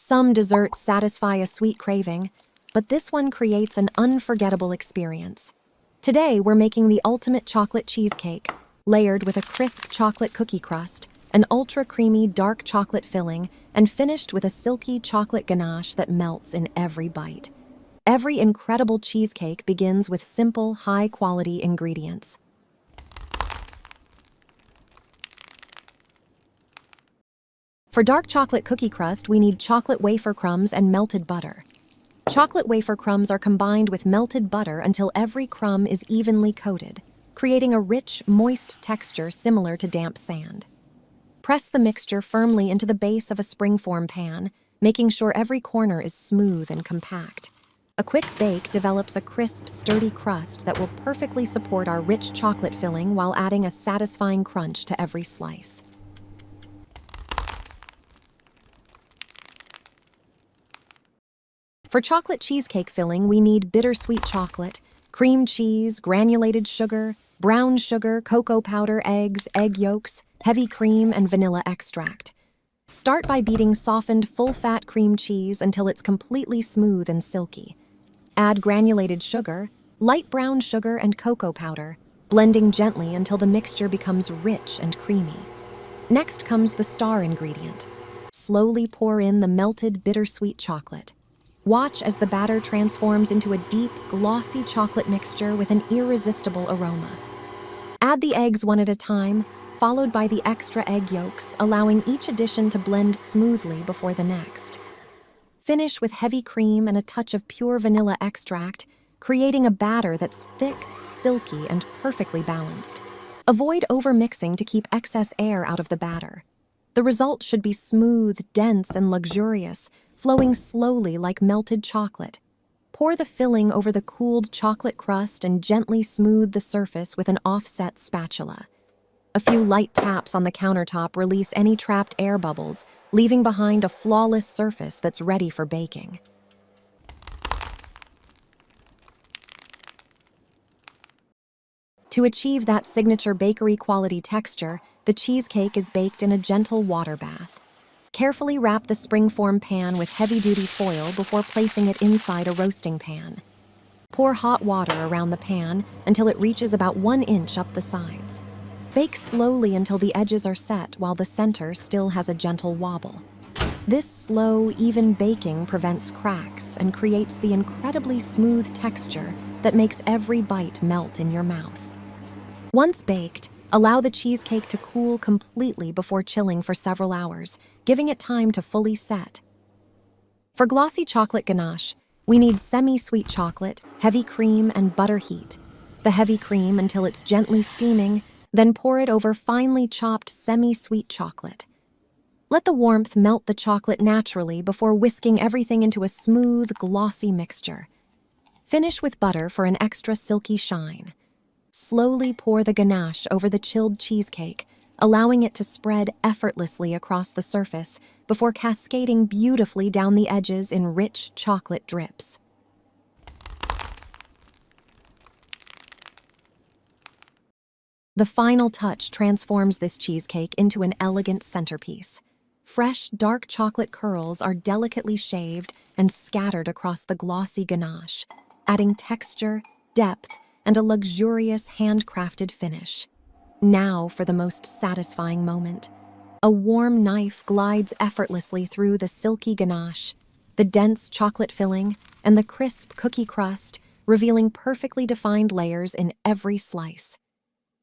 Some desserts satisfy a sweet craving, but this one creates an unforgettable experience. Today, we're making the ultimate chocolate cheesecake, layered with a crisp chocolate cookie crust, an ultra-creamy dark chocolate filling, and finished with a silky chocolate ganache that melts in every bite. Every incredible cheesecake begins with simple, high-quality ingredients. For dark chocolate cookie crust, we need chocolate wafer crumbs and melted butter. Chocolate wafer crumbs are combined with melted butter until every crumb is evenly coated, creating a rich, moist texture similar to damp sand. Press the mixture firmly into the base of a springform pan, making sure every corner is smooth and compact. A quick bake develops a crisp, sturdy crust that will perfectly support our rich chocolate filling while adding a satisfying crunch to every slice. For chocolate cheesecake filling, we need bittersweet chocolate, cream cheese, granulated sugar, brown sugar, cocoa powder, eggs, egg yolks, heavy cream, and vanilla extract. Start by beating softened, full-fat cream cheese until it's completely smooth and silky. Add granulated sugar, light brown sugar, and cocoa powder, blending gently until the mixture becomes rich and creamy. Next comes the star ingredient. Slowly pour in the melted bittersweet chocolate. Watch as the batter transforms into a deep, glossy chocolate mixture with an irresistible aroma. Add the eggs one at a time, followed by the extra egg yolks, allowing each addition to blend smoothly before the next. Finish with heavy cream and a touch of pure vanilla extract, creating a batter that's thick, silky, and perfectly balanced. Avoid overmixing to keep excess air out of the batter. The result should be smooth, dense, and luxurious, flowing slowly like melted chocolate. Pour the filling over the cooled chocolate crust and gently smooth the surface with an offset spatula. A few light taps on the countertop release any trapped air bubbles, leaving behind a flawless surface that's ready for baking. To achieve that signature bakery-quality texture, the cheesecake is baked in a gentle water bath. Carefully wrap the springform pan with heavy-duty foil before placing it inside a roasting pan. Pour hot water around the pan until it reaches about 1 inch up the sides. Bake slowly until the edges are set while the center still has a gentle wobble. This slow, even baking prevents cracks and creates the incredibly smooth texture that makes every bite melt in your mouth. Once baked, allow the cheesecake to cool completely before chilling for several hours, giving it time to fully set. For glossy chocolate ganache, we need semi-sweet chocolate, heavy cream, and butter heat. The heavy cream until it's gently steaming, then pour it over finely chopped semi-sweet chocolate. Let the warmth melt the chocolate naturally before whisking everything into a smooth, glossy mixture. Finish with butter for an extra silky shine. Slowly pour the ganache over the chilled cheesecake, allowing it to spread effortlessly across the surface before cascading beautifully down the edges in rich chocolate drips. The final touch transforms this cheesecake into an elegant centerpiece. Fresh, dark chocolate curls are delicately shaved and scattered across the glossy ganache, adding texture, depth, and a luxurious handcrafted finish. Now for the most satisfying moment. A warm knife glides effortlessly through the silky ganache, the dense chocolate filling, and the crisp cookie crust, revealing perfectly defined layers in every slice.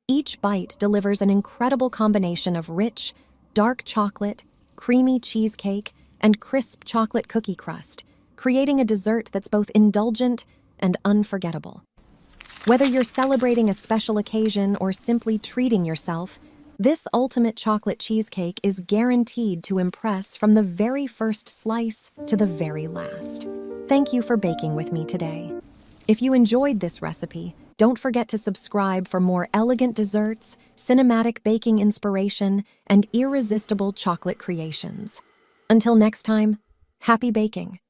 Each bite delivers an incredible combination of rich, dark chocolate, creamy cheesecake, and crisp chocolate cookie crust, creating a dessert that's both indulgent and unforgettable. Whether you're celebrating a special occasion or simply treating yourself, this ultimate chocolate cheesecake is guaranteed to impress from the very first slice to the very last. Thank you for baking with me today. If you enjoyed this recipe, don't forget to subscribe for more elegant desserts, cinematic baking inspiration, and irresistible chocolate creations. Until next time, happy baking!